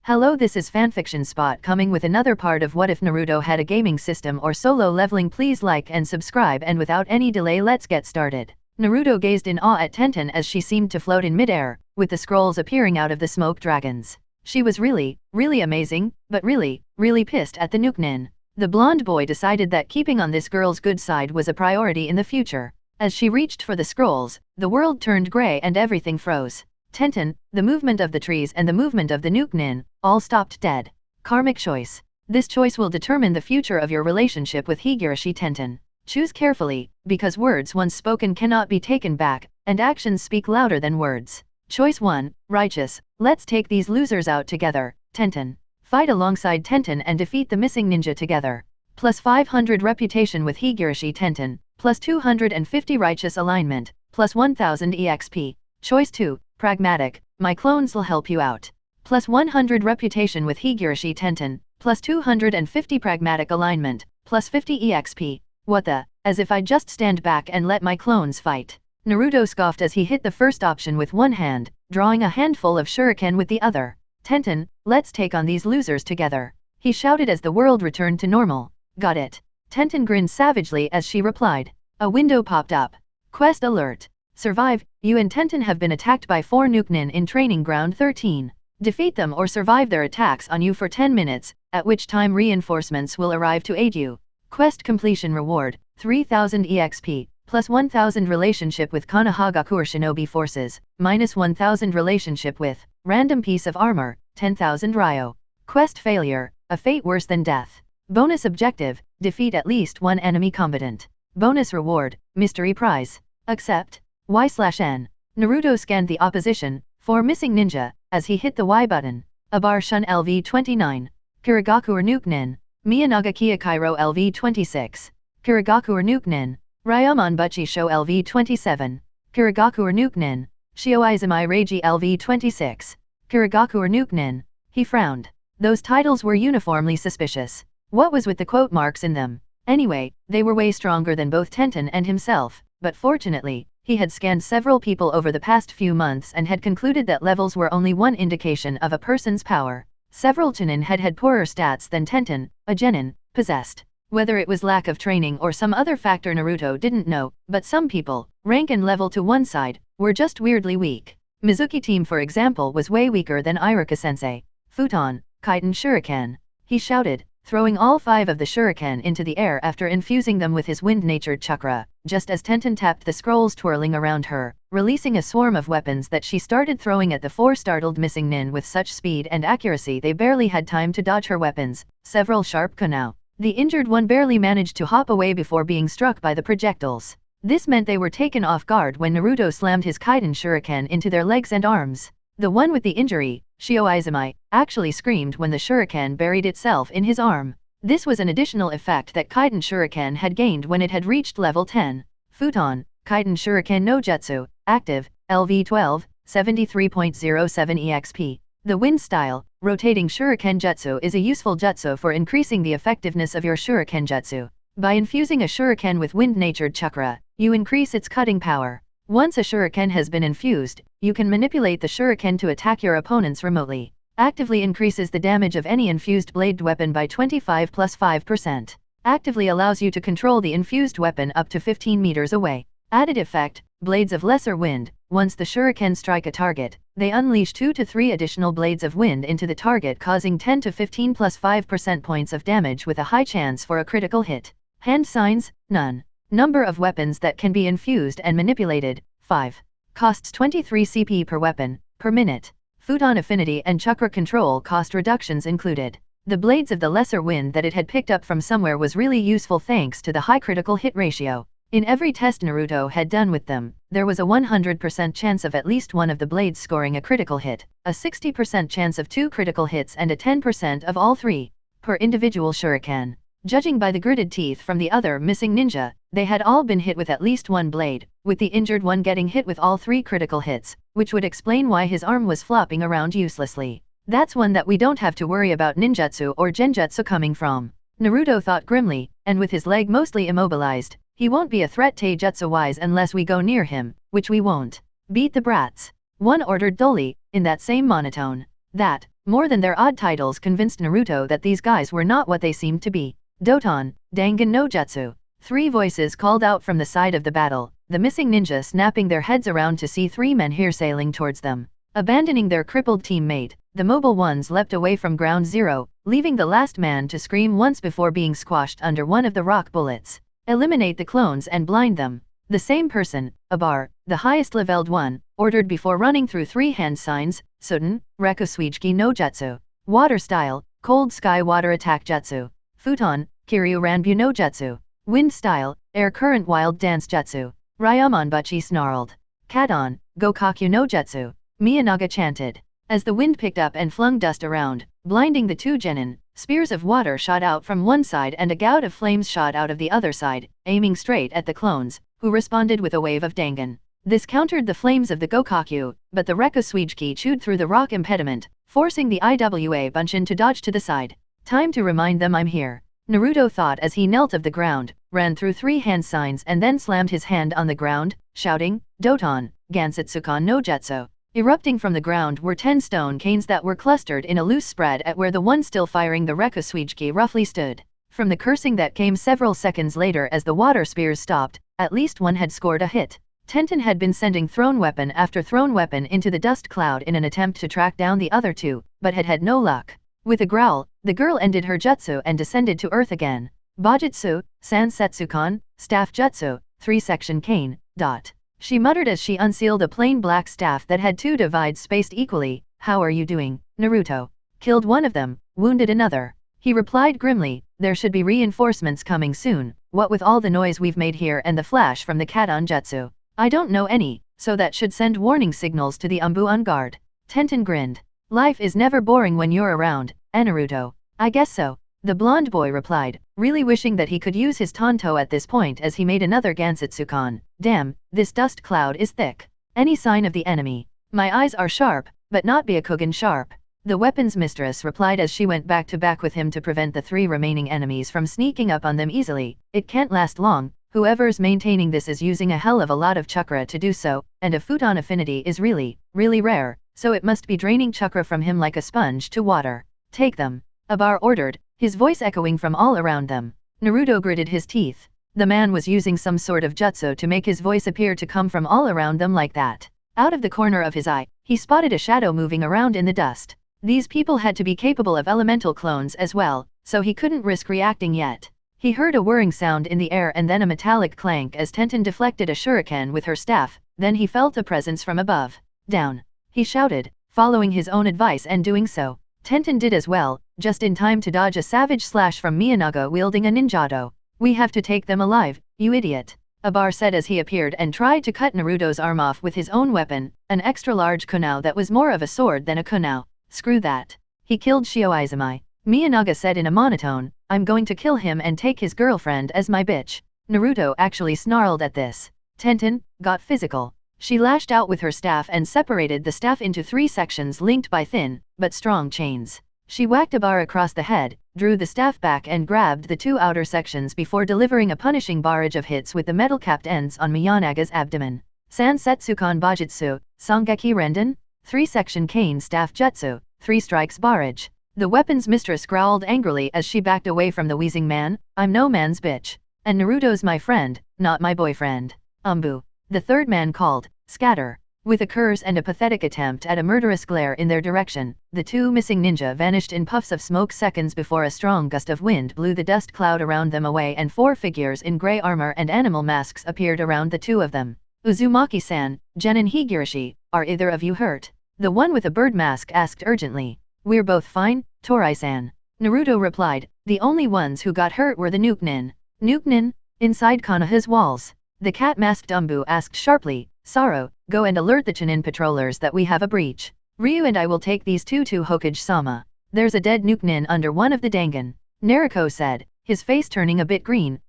Hello, this is Fanfiction Spot coming with another part of What If Naruto Had a Gaming System or Solo Leveling. Please like and subscribe, and without any delay let's get started. Naruto gazed in awe at Tenten as she seemed to float in midair, with the scrolls appearing out of the smoke dragons. She was really amazing, but really pissed at the Nukenin. The blonde boy decided that keeping on this girl's good side was a priority in the future. As she reached for the scrolls, the world turned gray and everything froze. Tenten, the movement of the trees and the movement of the Nukenin, all stopped dead. Karmic choice. This choice will determine the future of your relationship with Higurashi Tenten. Choose carefully, because words once spoken cannot be taken back, and actions speak louder than words. Choice 1, righteous. Let's take these losers out together, Tenten. Fight alongside Tenten and defeat the missing ninja together. Plus 500 reputation with Higurashi Tenten, plus 250 righteous alignment, plus 1000 EXP. Choice 2, pragmatic. My clones will help you out. Plus 100 reputation with Higurashi Tenten, plus 250 pragmatic alignment, plus 50 EXP. What the? As if I'd just stand back and let my clones fight. Naruto scoffed as he hit the first option with one hand, drawing a handful of shuriken with the other. Tenten, let's take on these losers together, he shouted as the world returned to normal. Got it. Tenten grinned savagely as she replied. A window popped up. Quest alert. Survive. You and Tenten have been attacked by 4 Nukenin in Training Ground 13. Defeat them or survive their attacks on you for 10 minutes, at which time reinforcements will arrive to aid you. Quest completion reward, 3000 EXP, plus 1000 relationship with Konohagakure Shinobi Forces, minus 1000 relationship with random piece of armor, 10,000 Ryo. Quest failure, a fate worse than death. Bonus objective, defeat at least one enemy combatant. Bonus reward, mystery prize. Accept. Y/N. Naruto scanned the opposition, 4 missing ninja, as he hit the Y button. Abar Shun LV-29. Kirigakure Nukenin. Miyanaga Kyokairo LV-26. Kirigakure Nukenin. Ryomon Buchi Sho LV-27. Kirigakure Nukenin. Shioizumai Reiji LV-26. Kirigakure Nukenin. He frowned. Those titles were uniformly suspicious. What was with the quote marks in them? Anyway, they were way stronger than both Tenten and himself, but fortunately, he had scanned several people over the past few months and had concluded that levels were only one indication of a person's power. Several Chunin had poorer stats than Tenten, a genin, possessed. Whether it was lack of training or some other factor Naruto didn't know, but some people, rank and level to one side, were just weirdly weak. Mizuki team for example was way weaker than Iruka-sensei. Futon, Kaiten Shuriken. He shouted, throwing all 5 of the shuriken into the air after infusing them with his wind-natured chakra, just as Tenten tapped the scrolls twirling around her, releasing a swarm of weapons that she started throwing at the 4 startled missing nin with such speed and accuracy they barely had time to dodge her weapons, several sharp kunao. The injured one barely managed to hop away before being struck by the projectiles. This meant they were taken off guard when Naruto slammed his Kaiden shuriken into their legs and arms. The one with the injury, Shioizumai, actually screamed when the shuriken buried itself in his arm. This was an additional effect that Kaiden shuriken had gained when it had reached level 10. Futon, Kaiden shuriken no jutsu, active, LV12, 73.07 EXP. The wind style, rotating shuriken jutsu is a useful jutsu for increasing the effectiveness of your shuriken jutsu. By infusing a shuriken with wind-natured chakra, you increase its cutting power. Once a shuriken has been infused, you can manipulate the shuriken to attack your opponents remotely. Actively increases the damage of any infused bladed weapon by 25 plus 5%. Actively allows you to control the infused weapon up to 15 meters away. Added effect, blades of lesser wind. Once the shuriken strike a target, they unleash 2 to 3 additional blades of wind into the target, causing 10 to 15 plus 5% points of damage with a high chance for a critical hit. Hand signs, none. Number of weapons that can be infused and manipulated, 5. Costs 23 CP per weapon, per minute. Futon affinity and chakra control cost reductions included. The blades of the lesser wind that it had picked up from somewhere was really useful thanks to the high critical hit ratio. In every test Naruto had done with them, there was a 100% chance of at least one of the blades scoring a critical hit, a 60% chance of 2 critical hits and a 10% of all 3, per individual shuriken. Judging by the gritted teeth from the other missing ninja, they had all been hit with at least one blade, with the injured one getting hit with all 3 critical hits, which would explain why his arm was flopping around uselessly. That's one that we don't have to worry about ninjutsu or genjutsu coming from. Naruto thought grimly, and with his leg mostly immobilized, he won't be a threat taijutsu-wise unless we go near him, which we won't. Beat the brats. One ordered dully, in that same monotone. That More than their odd titles convinced Naruto that these guys were not what they seemed to be. Doton, Dangan no Jutsu. 3 voices called out from the side of the battle, the missing ninja snapping their heads around to see 3 men here sailing towards them. Abandoning their crippled teammate, the mobile ones leapt away from ground zero, leaving the last man to scream once before being squashed under one of the rock bullets. Eliminate the clones and blind them. The same person, Abar, the highest leveled one, ordered before running through 3 hand signs, Suten, Rekusuigi no Jutsu. Water style, Cold Sky Water Attack Jutsu. Futon, Kiryu Ranbu no Jutsu. Wind style, Air Current Wild Dance Jutsu. Ryamonbuchi snarled. Katon, Gokakyu no Jutsu. Miyanaga chanted. As the wind picked up and flung dust around, blinding the 2 genin, spears of water shot out from one side and a gout of flames shot out of the other side, aiming straight at the clones, who responded with a wave of Dangan. This countered the flames of the Gokakyu, but the Rekusuigi chewed through the rock impediment, forcing the Iwa Bunshin to dodge to the side. Time to remind them I'm here, Naruto thought as he knelt of the ground, ran through 3 hand signs and then slammed his hand on the ground, shouting, Doton, Gansatsukan no Jutsu. Erupting from the ground were 10 stone canes that were clustered in a loose spread at where the one still firing the Rekusuigi roughly stood. From the cursing that came several seconds later as the water spears stopped, at least one had scored a hit. Tenten had been sending thrown weapon after thrown weapon into the dust cloud in an attempt to track down the other 2, but had had no luck. With a growl, the girl ended her jutsu and descended to earth again. Bajutsu, Sansetsukan, Staff Jutsu, 3-section cane, dot. She muttered as she unsealed a plain black staff that had 2 divides spaced equally. How are you doing, Naruto? Killed one of them, wounded another. He replied grimly, there should be reinforcements coming soon, what with all the noise we've made here and the flash from the Katon Jutsu. I don't know any, so that should send warning signals to the Umbu on guard. Tenten grinned. Life is never boring when you're around, Naruto. I guess so. The blonde boy replied, really wishing that he could use his Tonto at this point as he made another Gansatsukan. Damn, this dust cloud is thick. Any sign of the enemy? My eyes are sharp, but not Byakugan sharp. The weapons mistress replied as she went back to back with him to prevent the 3 remaining enemies from sneaking up on them easily. It can't last long, whoever's maintaining this is using a hell of a lot of chakra to do so, and a futon affinity is really, really rare, so it must be draining chakra from him like a sponge to water. Take them. Abar ordered, his voice echoing from all around them. Naruto gritted his teeth. The man was using some sort of jutsu to make his voice appear to come from all around them like that. Out of the corner of his eye, he spotted a shadow moving around in the dust. These people had to be capable of elemental clones as well, so he couldn't risk reacting yet. He heard a whirring sound in the air and then a metallic clank as Tenten deflected a shuriken with her staff, then he felt a presence from above. Down! He shouted, following his own advice and doing so. Tenten did as well, just in time to dodge a savage slash from Miyanaga wielding a ninjado. We have to take them alive, you idiot, Abar said as he appeared and tried to cut Naruto's arm off with his own weapon, an extra-large kunai that was more of a sword than a kunai. Screw that. He killed Shioizumi. Miyanaga said in a monotone, I'm going to kill him and take his girlfriend as my bitch. Naruto actually snarled at this. Tenten got physical. She lashed out with her staff and separated the staff into 3 sections linked by thin, but strong chains. She whacked Abar across the head, drew the staff back and grabbed the 2 outer sections before delivering a punishing barrage of hits with the metal-capped ends on Miyanaga's abdomen. Sansetsukan Bajutsu, Sangeki Renden? 3-section cane staff jutsu, 3 strikes barrage. The weapons mistress growled angrily as she backed away from the wheezing man. I'm no man's bitch. And Naruto's my friend, not my boyfriend. Umbu. The 3rd man called. Scatter. With a curse and a pathetic attempt at a murderous glare in their direction, the 2 missing ninja vanished in puffs of smoke seconds before a strong gust of wind blew the dust cloud around them away and 4 figures in grey armor and animal masks appeared around the 2 of them. Uzumaki-san, Genin Higurashi, are either of you hurt? The one with a bird mask asked urgently. We're both fine, Torai-san. Naruto replied, the only ones who got hurt were the Nukenin. Nukenin? Inside Konoha's walls. The cat-masked Umbu asked sharply, Saro, go and alert the Chunin patrollers that we have a breach. Ryu and I will take these 2 to Hokage-sama. There's a dead Nukenin under one of the Dangan. Naruto said, his face turning a bit green.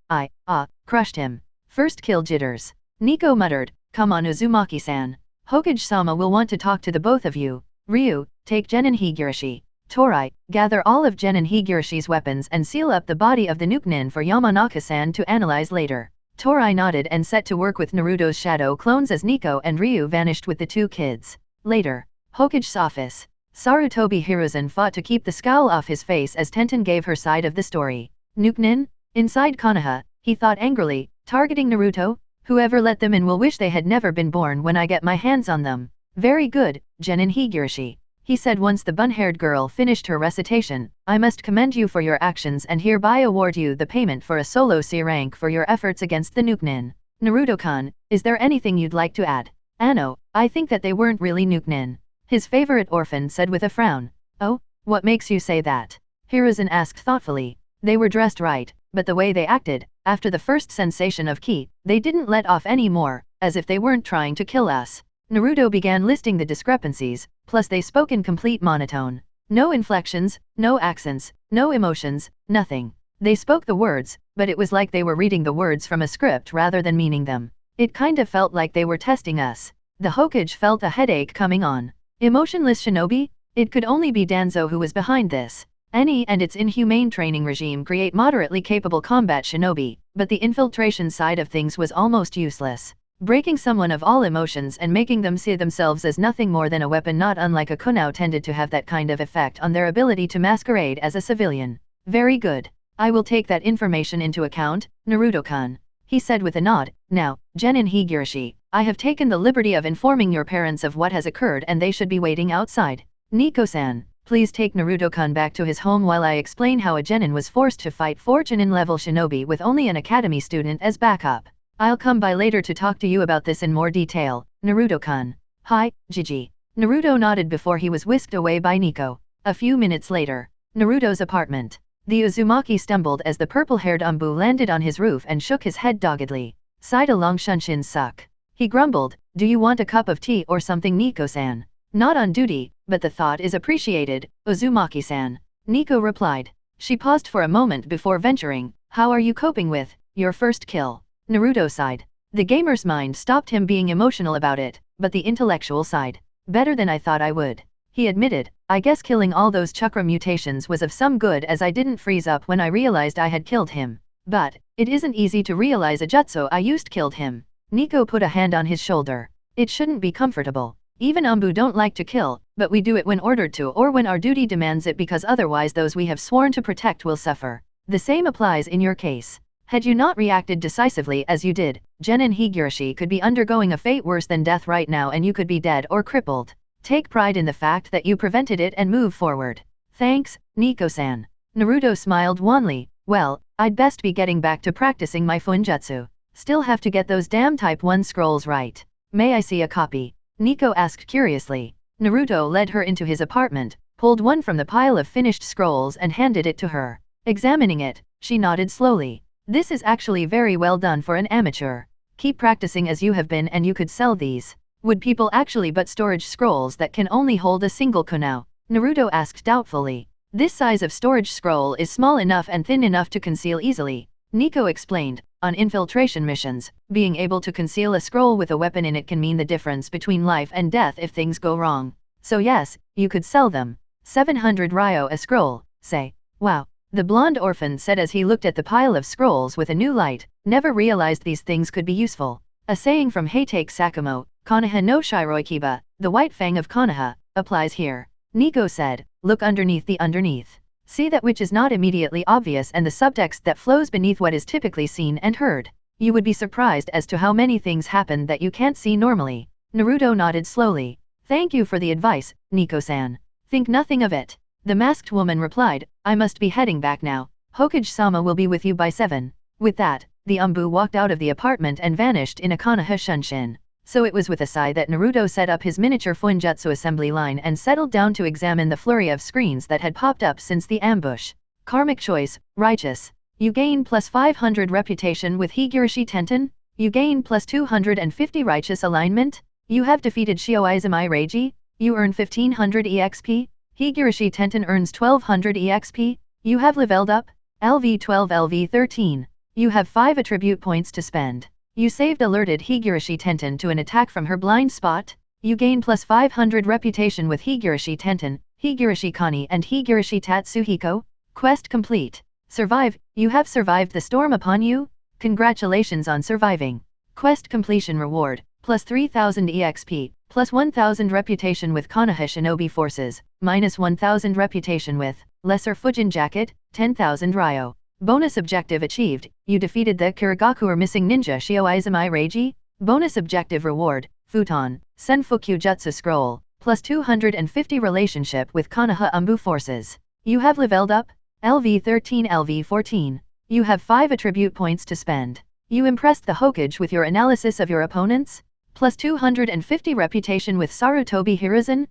Crushed him. First kill jitters. Nico muttered, come on Uzumaki-san. Hokage-sama will want to talk to the both of you. Ryu, take Genin Higurashi. Torai, gather all of Genin Higurashi's weapons and seal up the body of the Nukenin for Yamanaka-san to analyze later. Torai nodded and set to work with Naruto's shadow clones as Nico and Ryu vanished with the 2 kids. Later, Hokage's office. Sarutobi Hiruzen fought to keep the scowl off his face as Tenten gave her side of the story. Nukenin? Inside Konoha, he thought angrily, targeting Naruto? Whoever let them in will wish they had never been born when I get my hands on them. Very good, Genin Higurashi. He said once the bun-haired girl finished her recitation, I must commend you for your actions and hereby award you the payment for a solo C rank for your efforts against the Nukenin. Naruto-kun, is there anything you'd like to add? Anno, I think that they weren't really Nukenin. His favorite orphan said with a frown. Oh, what makes you say that? Hiruzen asked thoughtfully. They were dressed right, but the way they acted, after the first sensation of ki, they didn't let off any more, as if they weren't trying to kill us. Naruto began listing the discrepancies, plus they spoke in complete monotone. No inflections, no accents, no emotions, nothing. They spoke the words, but it was like they were reading the words from a script rather than meaning them. It kind of felt like they were testing us. The Hokage felt a headache coming on. Emotionless shinobi? It could only be Danzo who was behind this. Any and its inhumane training regime create moderately capable combat shinobi, but the infiltration side of things was almost useless. Breaking someone of all emotions and making them see themselves as nothing more than a weapon not unlike a kunao tended to have that kind of effect on their ability to masquerade as a civilian. Very good. I will take that information into account, Naruto-kun. He said with a nod. Now, Genin Higurashi, I have taken the liberty of informing your parents of what has occurred and they should be waiting outside. Nico-san, please take Naruto-kun back to his home while I explain how a Genin was forced to fight 4 Chunin-level shinobi with only an academy student as backup. I'll come by later to talk to you about this in more detail, Naruto-kun. Hi, Gigi. Naruto nodded before he was whisked away by Nico. A few minutes later, Naruto's apartment. The Uzumaki stumbled as the purple-haired Umbu landed on his roof and shook his head doggedly. Sighed along Shunshin suck. He grumbled, do you want a cup of tea or something Nico-san? Not on duty, but the thought is appreciated, Uzumaki-san. Nico replied. She paused for a moment before venturing, how are you coping with your first kill? Naruto sighed. The gamer's mind stopped him being emotional about it, but the intellectual side. Better than I thought I would. He admitted, I guess killing all those chakra mutations was of some good as I didn't freeze up when I realized I had killed him. But, it isn't easy to realize a jutsu I used killed him. Nico put a hand on his shoulder. It shouldn't be comfortable. Even Umbu don't like to kill, but we do it when ordered to or when our duty demands it because otherwise those we have sworn to protect will suffer. The same applies in your case. Had you not reacted decisively as you did, Genin Higurashi could be undergoing a fate worse than death right now and you could be dead or crippled. Take pride in the fact that you prevented it and move forward. Thanks, Nico-san. Naruto smiled wanly. Well, I'd best be getting back to practicing my Funjutsu. Still have to get those damn Type 1 scrolls right. May I see a copy? Nico asked curiously. Naruto led her into his apartment, pulled one from the pile of finished scrolls and handed it to her. Examining it, she nodded slowly. This is actually very well done for an amateur. Keep practicing as you have been and you could sell these. Would people actually but storage scrolls that can only hold a single kunao? Naruto asked doubtfully. This size of storage scroll is small enough and thin enough to conceal easily. Nico explained, on infiltration missions, being able to conceal a scroll with a weapon in it can mean the difference between life and death if things go wrong. So yes, you could sell them. 700 ryo a scroll, say. Wow. The blonde orphan said as he looked at the pile of scrolls with a new light, never realized these things could be useful. A saying from Heitake Sakumo, Konoha no Shiroikiba, the white fang of Konoha, applies here. Nico said, look underneath the underneath. See that which is not immediately obvious and the subtext that flows beneath what is typically seen and heard. You would be surprised as to how many things happen that you can't see normally. Naruto nodded slowly. Thank you for the advice, Nico-san. Think nothing of it. The masked woman replied, I must be heading back now. Hokage-sama will be with you by 7. With that, the Umbu walked out of the apartment and vanished in a Konoha Shunshin. So it was with a sigh that Naruto set up his miniature Funjutsu assembly line and settled down to examine the flurry of screens that had popped up since the ambush. Karmic choice, righteous. You gain plus 500 reputation with Higurashi Tenten. You gain plus 250 righteous alignment. You have defeated Shioizumi Reiji. You earn 1500 EXP. Higurashi Tenten earns 1200 EXP. You have leveled up. LV12 LV13. You have 5 attribute points to spend. You saved alerted Higurashi Tenten to an attack from her blind spot. You gain plus 500 reputation with Higurashi Tenten, Higurashi Kani and Higurashi Tatsuhiko. Quest complete. Survive. You have survived the storm upon you. Congratulations on surviving. Quest completion reward, plus 3000 EXP, plus 1000 reputation with Konoha Shinobi forces, minus 1000 reputation with Lesser Fujin Jacket, 10,000 Ryo. Bonus objective achieved, you defeated the Kirigakuer missing ninja Shio Izumi Reiji. Bonus objective reward, Futon, Senfukyu Jutsu Scroll, plus 250 relationship with Konoha Umbu forces. You have leveled up, LV13 LV14. You have 5 attribute points to spend. You impressed the Hokage with your analysis of your opponents? Plus 250 reputation with Sarutobi Hiruzen?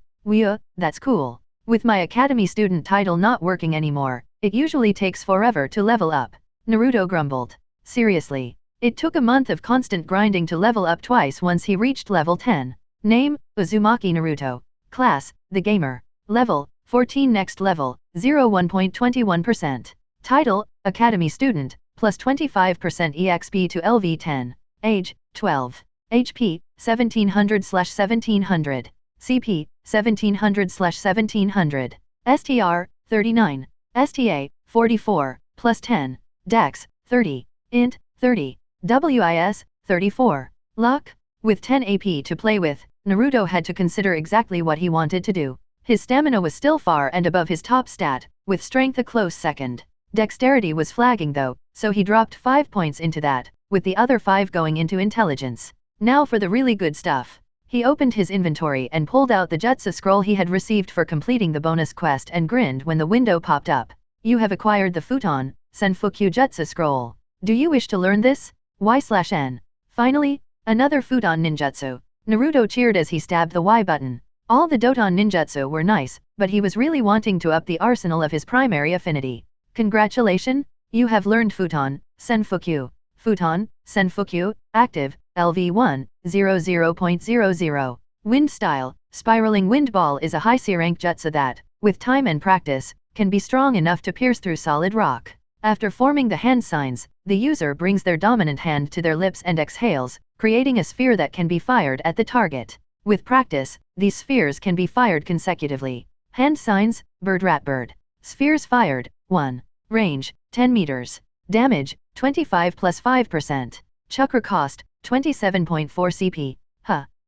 That's cool. With my academy student title not working anymore, it usually takes forever to level up. Naruto grumbled. Seriously. It took a month of constant grinding to level up twice once he reached level 10. Name, Uzumaki Naruto. Class, the gamer. Level, 14 next level, 1.21%. Title, Academy Student, plus 25% EXP to LV10. Age, 12. HP, 1700/1700. CP, 1700/1700. STR, 39. STA, 44, plus 10. Dex, 30. Int, 30. WIS, 34. Luck? With 10 AP to play with, Naruto had to consider exactly what he wanted to do. His stamina was still far and above his top stat, with strength a close second. Dexterity was flagging though, so he dropped 5 points into that, with the other 5 going into intelligence. Now for the really good stuff. He opened his inventory and pulled out the Jutsu scroll he had received for completing the bonus quest and grinned when the window popped up. You have acquired the Futon, Senfukyu Jutsu scroll. Do you wish to learn this? Y/N. Finally, another Futon ninjutsu. Naruto cheered as he stabbed the Y button. All the Doton ninjutsu were nice, but he was really wanting to up the arsenal of his primary affinity. Congratulations, you have learned Futon, Senfukyu. Futon, Senfukyu, active, LV1, 00.00. Wind style, spiraling wind ball is a high C rank jutsu that, with time and practice, can be strong enough to pierce through solid rock. After forming the hand signs, the user brings their dominant hand to their lips and exhales, creating a sphere that can be fired at the target. With practice, these spheres can be fired consecutively. Hand signs, bird rat bird. Spheres fired, 1. Range, 10 meters. Damage, 25 plus 5%. Chakra cost, 27.4 CP.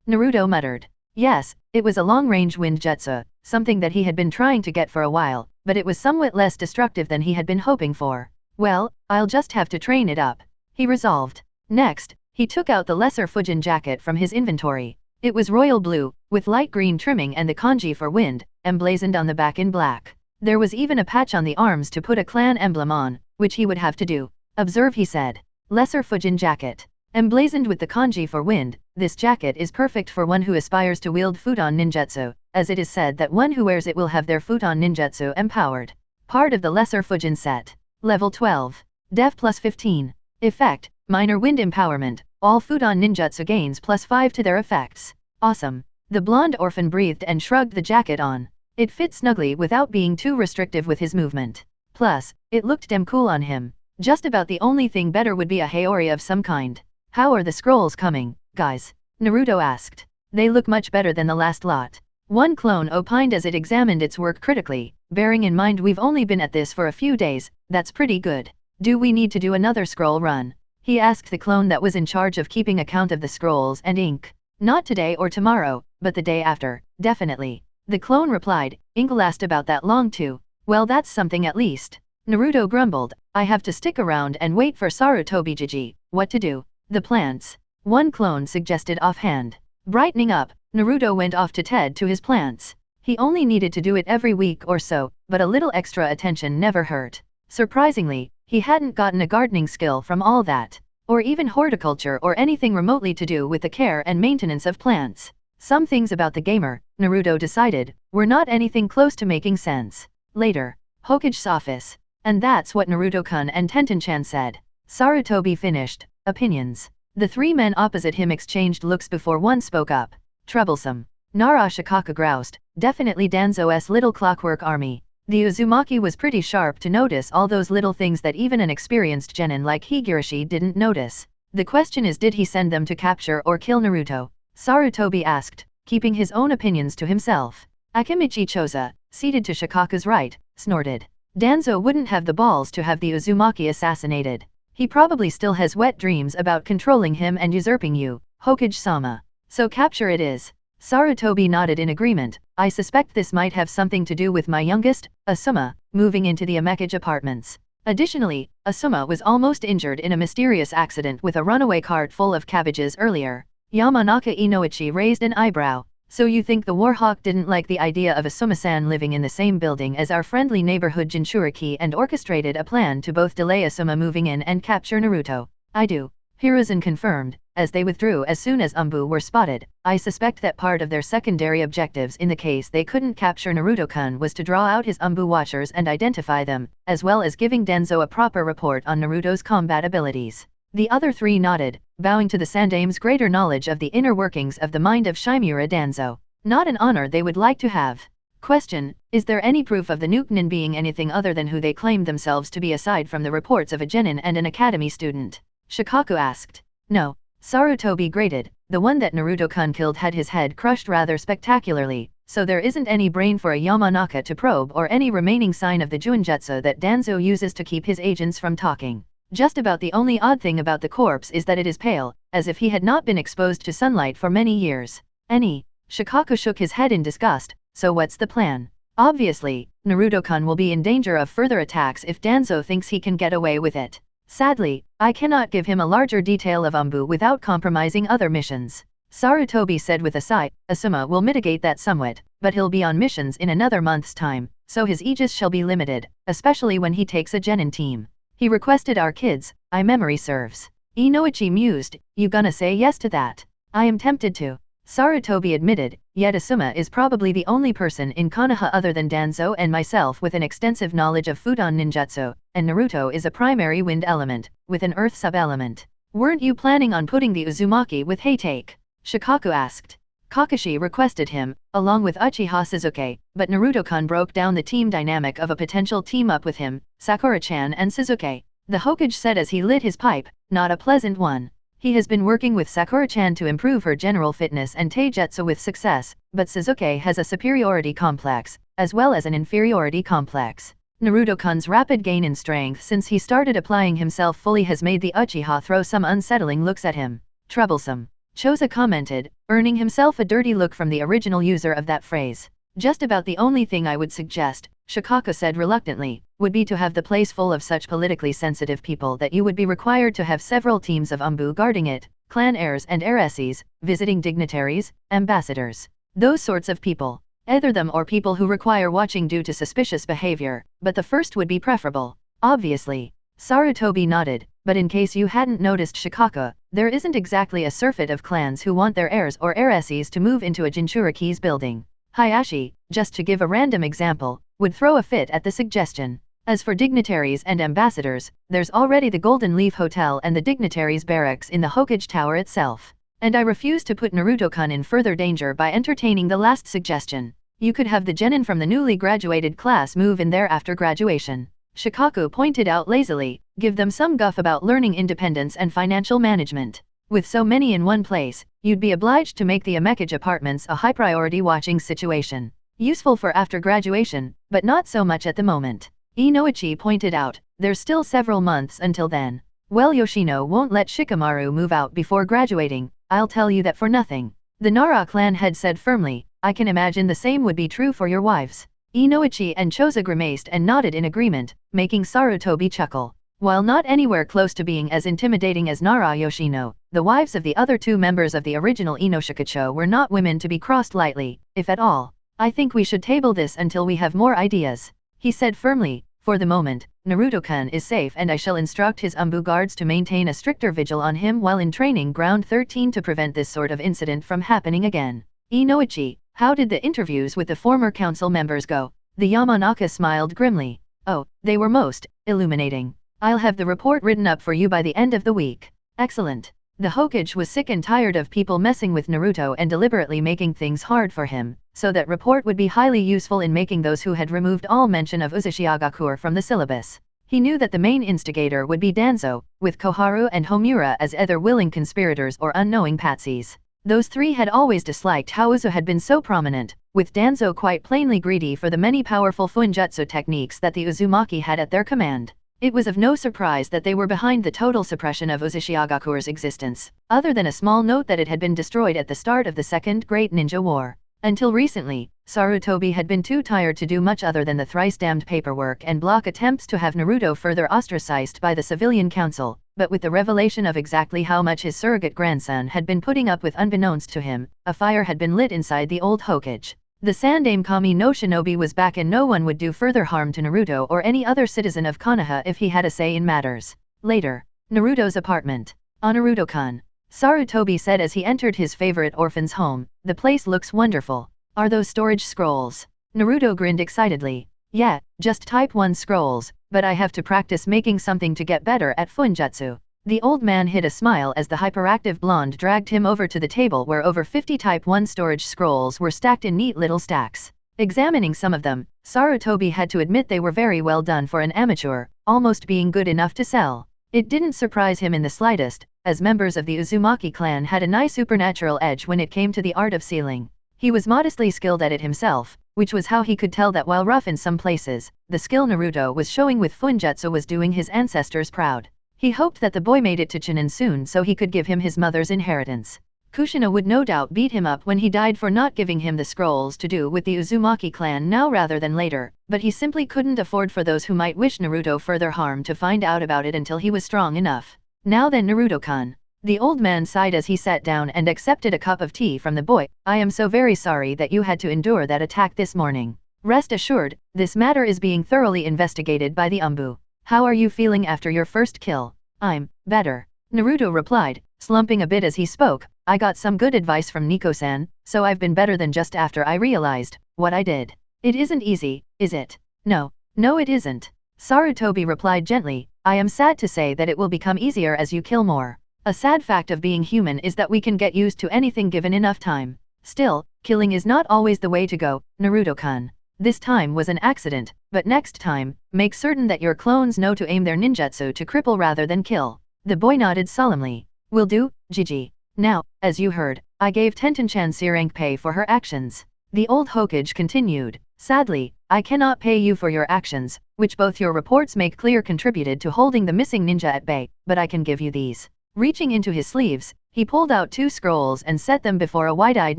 Naruto muttered. Yes, it was a long-range wind jutsu, something that he had been trying to get for a while, but it was somewhat less destructive than he had been hoping for. Well, I'll just have to train it up, he resolved. Next, he took out the Lesser Fujin jacket from his inventory. It was royal blue, with light green trimming and the kanji for wind, emblazoned on the back in black. There was even a patch on the arms to put a clan emblem on, which he would have to do. Observe, he said. Lesser Fujin jacket. Emblazoned with the kanji for wind, this jacket is perfect for one who aspires to wield Futon ninjutsu, as it is said that one who wears it will have their Futon ninjutsu empowered. Part of the Lesser Fujin set. Level 12. Def plus 15. Effect, minor wind empowerment. All Futon ninjutsu gains plus 5 to their effects. Awesome. The blonde orphan breathed and shrugged the jacket on. It fit snugly without being too restrictive with his movement. Plus, it looked damn cool on him. Just about the only thing better would be a Haori of some kind. How are the scrolls coming, guys? Naruto asked. They look much better than the last lot. One clone opined as it examined its work critically. Bearing in mind we've only been at this for a few days, that's pretty good. Do we need to do another scroll run? He asked the clone that was in charge of keeping account of the scrolls and ink. Not today or tomorrow, but the day after, definitely. The clone replied. Ink last about that long too. Well, that's something at least. Naruto grumbled. I have to stick around and wait for Sarutobi Jiji. What to do? The plants. One clone suggested offhand. Brightening up, Naruto went off to tend to his plants. He only needed to do it every week or so, but a little extra attention never hurt. Surprisingly, he hadn't gotten a gardening skill from all that, or even horticulture or anything remotely to do with the care and maintenance of plants. Some things about the gamer, Naruto decided, were not anything close to making sense. Later, Hokage's office. And that's what Naruto-kun and Tenten-chan said. Sarutobi finished. Opinions. The three men opposite him exchanged looks before one spoke up. Troublesome. Nara Shikaka groused. Definitely Danzo's little clockwork army. The Uzumaki was pretty sharp to notice all those little things that even an experienced genin like Higurashi didn't notice. The question is, did he send them to capture or kill Naruto? Sarutobi asked, keeping his own opinions to himself. Akimichi Choza, seated to Shikaka's right, snorted. Danzo wouldn't have the balls to have the Uzumaki assassinated. He probably still has wet dreams about controlling him and usurping you, Hokage-sama. So capture it is. Sarutobi nodded in agreement. I suspect this might have something to do with my youngest, Asuma, moving into the Amekage apartments. Additionally, Asuma was almost injured in a mysterious accident with a runaway cart full of cabbages earlier. Yamanaka Inoichi raised an eyebrow. So you think the Warhawk didn't like the idea of Asuma-san living in the same building as our friendly neighborhood Jinchuriki and orchestrated a plan to both delay Asuma moving in and capture Naruto? I do. Hiruzen confirmed, as they withdrew as soon as Umbu were spotted. I suspect that part of their secondary objectives in the case they couldn't capture Naruto-kun was to draw out his Umbu watchers and identify them, as well as giving Denzo a proper report on Naruto's combat abilities. The other three nodded, bowing to the Sandame's greater knowledge of the inner workings of the mind of Shimura Danzo. Not an honor they would like to have. Question: is there any proof of the Nukenin being anything other than who they claimed themselves to be aside from the reports of a genin and an academy student? Shikaku asked. No. Sarutobi grated. The one that Naruto-kun killed had his head crushed rather spectacularly, so there isn't any brain for a Yamanaka to probe or any remaining sign of the Juinjutsu that Danzo uses to keep his agents from talking. Just about the only odd thing about the corpse is that it is pale, as if he had not been exposed to sunlight for many years. Shikaku shook his head in disgust. So what's the plan? Obviously, Naruto-kun will be in danger of further attacks if Danzo thinks he can get away with it. Sadly, I cannot give him a larger detail of Umbu without compromising other missions. Sarutobi said with a sigh. Asuma will mitigate that somewhat, but he'll be on missions in another month's time, so his aegis shall be limited, especially when he takes a genin team. He requested our kids, I memory serves. Inoichi mused, you gonna say yes to that? I am tempted to. Sarutobi admitted, yet Asuma is probably the only person in Konoha other than Danzo and myself with an extensive knowledge of Fudan ninjutsu, and Naruto is a primary wind element, with an earth sub-element. Weren't you planning on putting the Uzumaki with Heitake? Shikaku asked. Kakashi requested him, along with Uchiha Suzuki, but Naruto-kun broke down the team dynamic of a potential team-up with him, Sakura-chan and Suzuki. The Hokage said as he lit his pipe, not a pleasant one. He has been working with Sakura-chan to improve her general fitness and taijutsu with success, but Suzuki has a superiority complex, as well as an inferiority complex. Naruto-kun's rapid gain in strength since he started applying himself fully has made the Uchiha throw some unsettling looks at him. Troublesome. Choza commented, earning himself a dirty look from the original user of that phrase. Just about the only thing I would suggest, Shikaku said reluctantly, would be to have the place full of such politically sensitive people that you would be required to have several teams of Umbu guarding it, clan heirs and heiresses, visiting dignitaries, ambassadors. Those sorts of people. Either them or people who require watching due to suspicious behavior, but the first would be preferable. Obviously. Sarutobi nodded, but in case you hadn't noticed Shikaku, there isn't exactly a surfeit of clans who want their heirs or heiresses to move into a Jinchuriki's building. Hayashi, just to give a random example, would throw a fit at the suggestion. As for dignitaries and ambassadors, there's already the Golden Leaf Hotel and the dignitaries' barracks in the Hokage Tower itself. And I refuse to put Naruto-kun in further danger by entertaining the last suggestion. You could have the genin from the newly graduated class move in there after graduation. Shikaku pointed out lazily, give them some guff about learning independence and financial management. With so many in one place, you'd be obliged to make the Amekage apartments a high-priority watching situation. Useful for after graduation, but not so much at the moment. Inoichi pointed out, there's still several months until then. Well, Yoshino won't let Shikamaru move out before graduating, I'll tell you that for nothing. The Nara clan head said firmly, I can imagine the same would be true for your wives. Inoichi and Choza grimaced and nodded in agreement, making Sarutobi chuckle. While not anywhere close to being as intimidating as Nara Yoshino, the wives of the other two members of the original Inoshikacho were not women to be crossed lightly, if at all. I think we should table this until we have more ideas. He said firmly, for the moment, Naruto-kun is safe and I shall instruct his Umbu guards to maintain a stricter vigil on him while in training ground 13 to prevent this sort of incident from happening again. Inoichi, how did the interviews with the former council members go? The Yamanaka smiled grimly. Oh, they were most illuminating. I'll have the report written up for you by the end of the week. Excellent. The Hokage was sick and tired of people messing with Naruto and deliberately making things hard for him, so that report would be highly useful in making those who had removed all mention of Uzushiagakur from the syllabus. He knew that the main instigator would be Danzo, with Koharu and Homura as either willing conspirators or unknowing patsies. Those three had always disliked how Uzu had been so prominent, with Danzo quite plainly greedy for the many powerful Fuinjutsu techniques that the Uzumaki had at their command. It was of no surprise that they were behind the total suppression of Uzushiagakure's existence, other than a small note that it had been destroyed at the start of the Second Great Ninja War. Until recently, Sarutobi had been too tired to do much other than the thrice-damned paperwork and block attempts to have Naruto further ostracized by the civilian council, but with the revelation of exactly how much his surrogate grandson had been putting up with unbeknownst to him, a fire had been lit inside the old Hokage. The Sandaime Kami no Shinobi was back and no one would do further harm to Naruto or any other citizen of Konoha if he had a say in matters. Later, Naruto's apartment. Naruto-kun. Sarutobi said as he entered his favorite orphan's home, the place looks wonderful. Are those storage scrolls? Naruto grinned excitedly. Yeah, just type 1 scrolls, but I have to practice making something to get better at Funjutsu. The old man hid a smile as the hyperactive blonde dragged him over to the table where over 50 Type 1 storage scrolls were stacked in neat little stacks. Examining some of them, Sarutobi had to admit they were very well done for an amateur, almost being good enough to sell. It didn't surprise him in the slightest, as members of the Uzumaki clan had a nice supernatural edge when it came to the art of sealing. He was modestly skilled at it himself, which was how he could tell that while rough in some places, the skill Naruto was showing with Funjutsu was doing his ancestors proud. He hoped that the boy made it to Chunin soon so he could give him his mother's inheritance. Kushina would no doubt beat him up when he died for not giving him the scrolls to do with the Uzumaki clan now rather than later, but he simply couldn't afford for those who might wish Naruto further harm to find out about it until he was strong enough. Now then Naruto-kun. The old man sighed as he sat down and accepted a cup of tea from the boy. I am so very sorry that you had to endure that attack this morning. Rest assured, this matter is being thoroughly investigated by the Umbu. How are you feeling after your first kill? I'm better. Naruto replied, slumping a bit as he spoke. I got some good advice from Nico-san, so I've been better than just after I realized what I did. It isn't easy, is it? No it isn't. Sarutobi replied gently, I am sad to say that it will become easier as you kill more. A sad fact of being human is that we can get used to anything given enough time. Still, killing is not always the way to go, Naruto-kun. This time was an accident, but next time, make certain that your clones know to aim their ninjutsu to cripple rather than kill. The boy nodded solemnly. Will do, Gigi. Now, as you heard, I gave Tenten-chan C-rank pay for her actions. The old Hokage continued. Sadly, I cannot pay you for your actions, which both your reports make clear contributed to holding the missing ninja at bay, but I can give you these. Reaching into his sleeves, he pulled out 2 scrolls and set them before a wide-eyed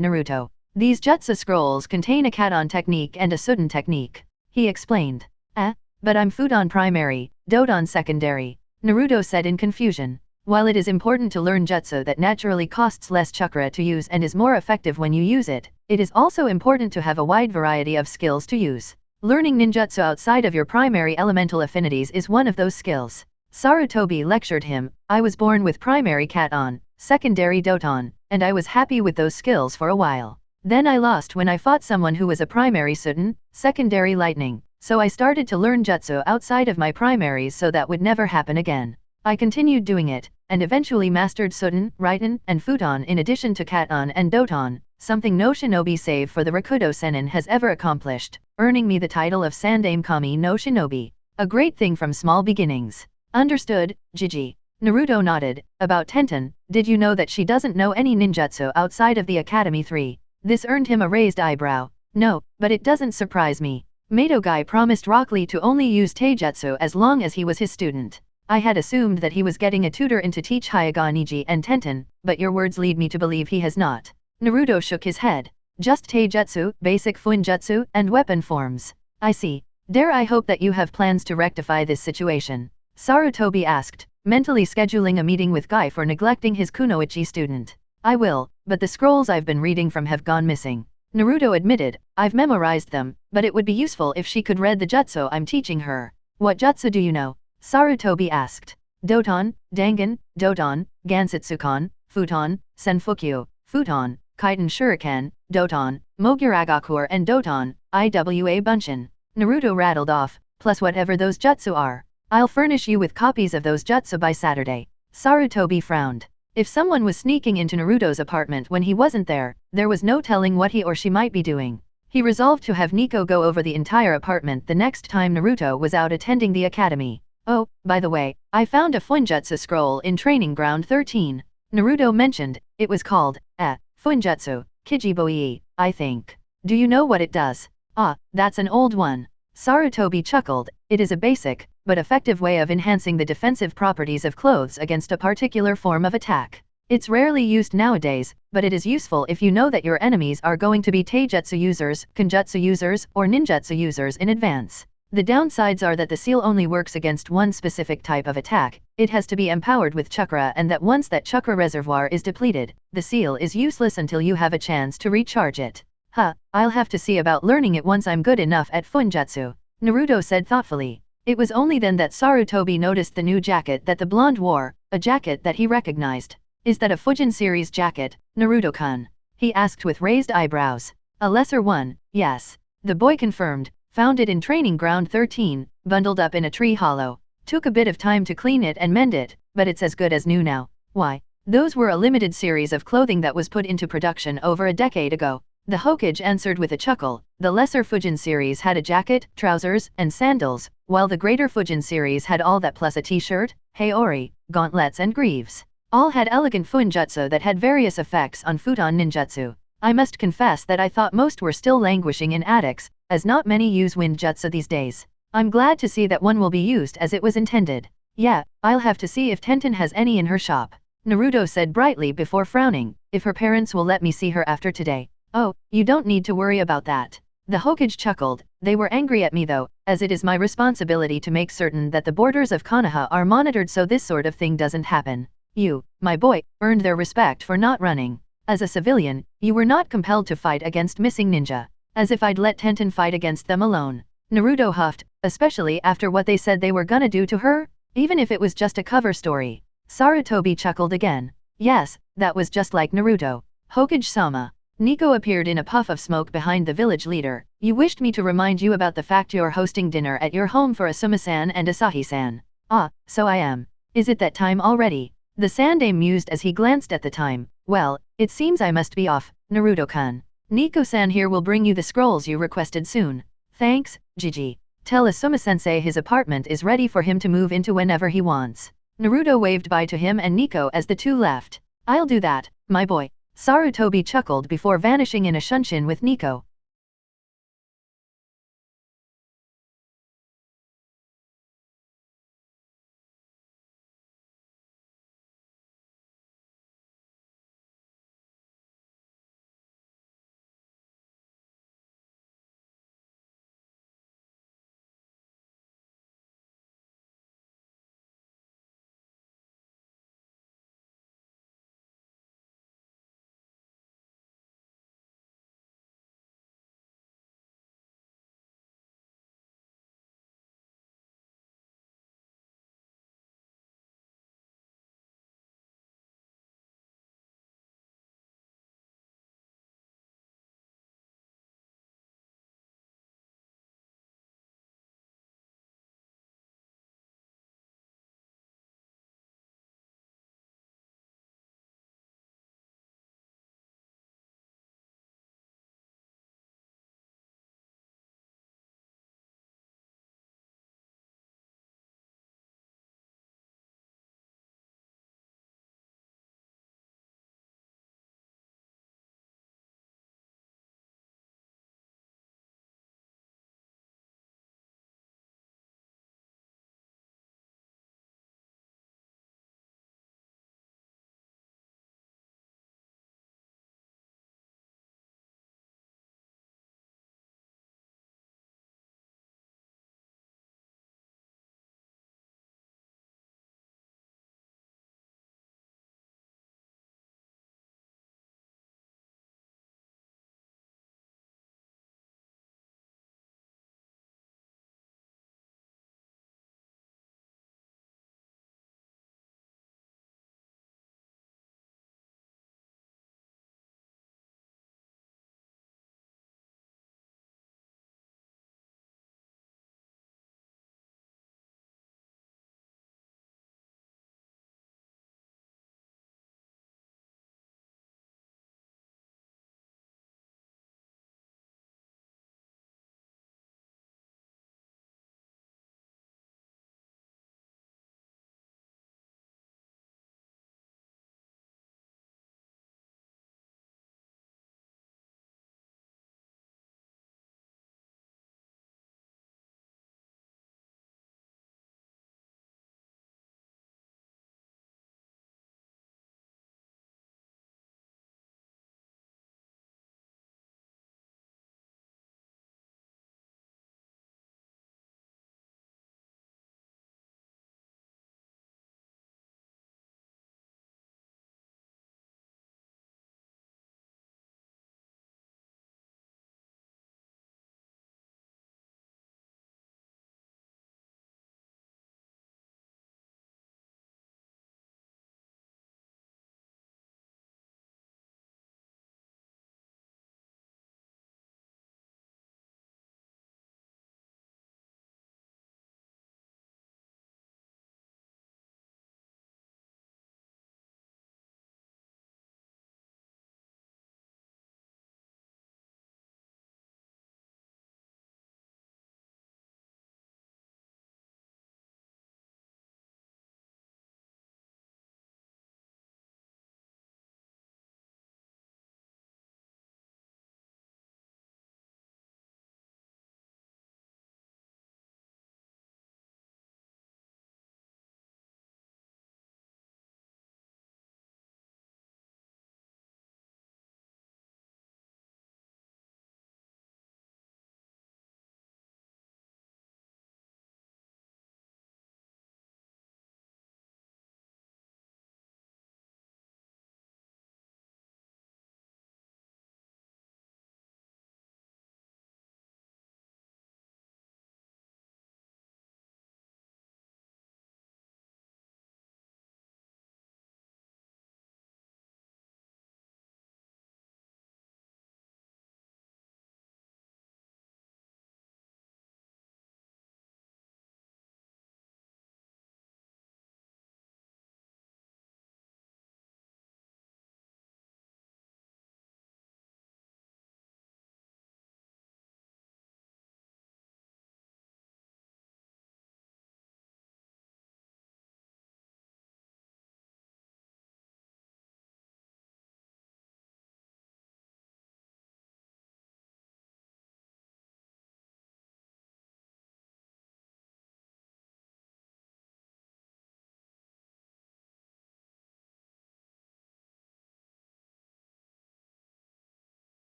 Naruto. These jutsu scrolls contain a Katon technique and a Suden technique. He explained. But I'm Fudan primary, Dodon secondary. Naruto said in confusion. While it is important to learn jutsu that naturally costs less chakra to use and is more effective when you use it, it is also important to have a wide variety of skills to use. Learning ninjutsu outside of your primary elemental affinities is one of those skills. Sarutobi lectured him. I was born with primary Katon, secondary Doton, and I was happy with those skills for a while. Then I lost when I fought someone who was a primary Suden, secondary Lightning, so I started to learn jutsu outside of my primaries so that would never happen again. I continued doing it, and eventually mastered Suden, Raiten, and Futon in addition to Katon and Doton, something no shinobi save for the Rakudo Sennin has ever accomplished, earning me the title of Sandaime Kami no Shinobi. A great thing from small beginnings. Understood, Gigi. Naruto nodded. About Tenten, did you know that she doesn't know any ninjutsu outside of the Academy 3? This earned him a raised eyebrow. No, but it doesn't surprise me. Madogai promised Rock Lee to only use taijutsu as long as he was his student. I had assumed that he was getting a tutor in to teach Hyuga Niji and Tenten, but your words lead me to believe he has not. Naruto shook his head. Just taijutsu, basic funjutsu, and weapon forms. I see. Dare I hope that you have plans to rectify this situation? Sarutobi asked, mentally scheduling a meeting with Guy for neglecting his kunoichi student. I will, but the scrolls I've been reading from have gone missing. Naruto admitted, I've memorized them, but it would be useful if she could read the jutsu I'm teaching her. What jutsu do you know? Sarutobi asked. Doton, Dangan, Doton, Gansitsukan, Futon, Senfukyu, Futon, Kaiten Shuriken, Doton, Moguragakur and Doton, Iwa Bunshin. Naruto rattled off, plus whatever those jutsu are. I'll furnish you with copies of those jutsu by Saturday. Sarutobi frowned. If someone was sneaking into Naruto's apartment when he wasn't there was no telling what he or she might be doing. He resolved to have Nico go over the entire apartment the next time Naruto was out attending the academy. Oh, by the way, I found a Funjutsu scroll in Training Ground 13. Naruto mentioned, it was called, Funjutsu, Kijiboi, I think. Do you know what it does? Ah, that's an old one. Sarutobi chuckled, It is a basic, but effective way of enhancing the defensive properties of clothes against a particular form of attack. It's rarely used nowadays, but it is useful if you know that your enemies are going to be taijutsu users, kenjutsu users, or ninjutsu users in advance. The downsides are that the seal only works against one specific type of attack, it has to be empowered with chakra, and that once that chakra reservoir is depleted, the seal is useless until you have a chance to recharge it. I'll have to see about learning it once I'm good enough at funjutsu, Naruto said thoughtfully. It was only then that Sarutobi noticed the new jacket that the blonde wore, a jacket that he recognized. Is that a Fujin series jacket, Naruto-kun? He asked with raised eyebrows. A lesser one, yes. The boy confirmed. Found it in training ground 13, bundled up in a tree hollow. Took a bit of time to clean it and mend it, but it's as good as new now. Why? Those were a limited series of clothing that was put into production over a decade ago. The Hokage answered with a chuckle. The lesser Fujin series had a jacket, trousers, and sandals, while the greater Fujin series had all that plus a t-shirt, haori, gauntlets and greaves. All had elegant funjutsu that had various effects on futon ninjutsu. I must confess that I thought most were still languishing in attics, as not many use windjutsu these days. I'm glad to see that one will be used as it was intended. Yeah, I'll have to see if Tenten has any in her shop, Naruto said brightly before frowning, if her parents will let me see her after today. Oh, you don't need to worry about that. The Hokage chuckled. They were angry at me though, as it is my responsibility to make certain that the borders of Konoha are monitored so this sort of thing doesn't happen. You, my boy, earned their respect for not running. As a civilian, you were not compelled to fight against missing ninja. As if I'd let Tenten fight against them alone. Naruto huffed, especially after what they said they were gonna do to her? Even if it was just a cover story. Sarutobi chuckled again. Yes, that was just like Naruto. Hokage-sama. Nico appeared in a puff of smoke behind the village leader. You wished me to remind you about the fact you're hosting dinner at your home for Asuma-san and Asahi-san. Ah, so I am. Is it that time already? The Sandaime mused as he glanced at the time. Well, it seems I must be off, Naruto-kun. Nico-san here will bring you the scrolls you requested soon. Thanks, Gigi. Tell Asuma-sensei his apartment is ready for him to move into whenever he wants. Naruto waved bye to him and Nico as the two left. I'll do that, my boy. Sarutobi chuckled before vanishing in a shunshin with Nico.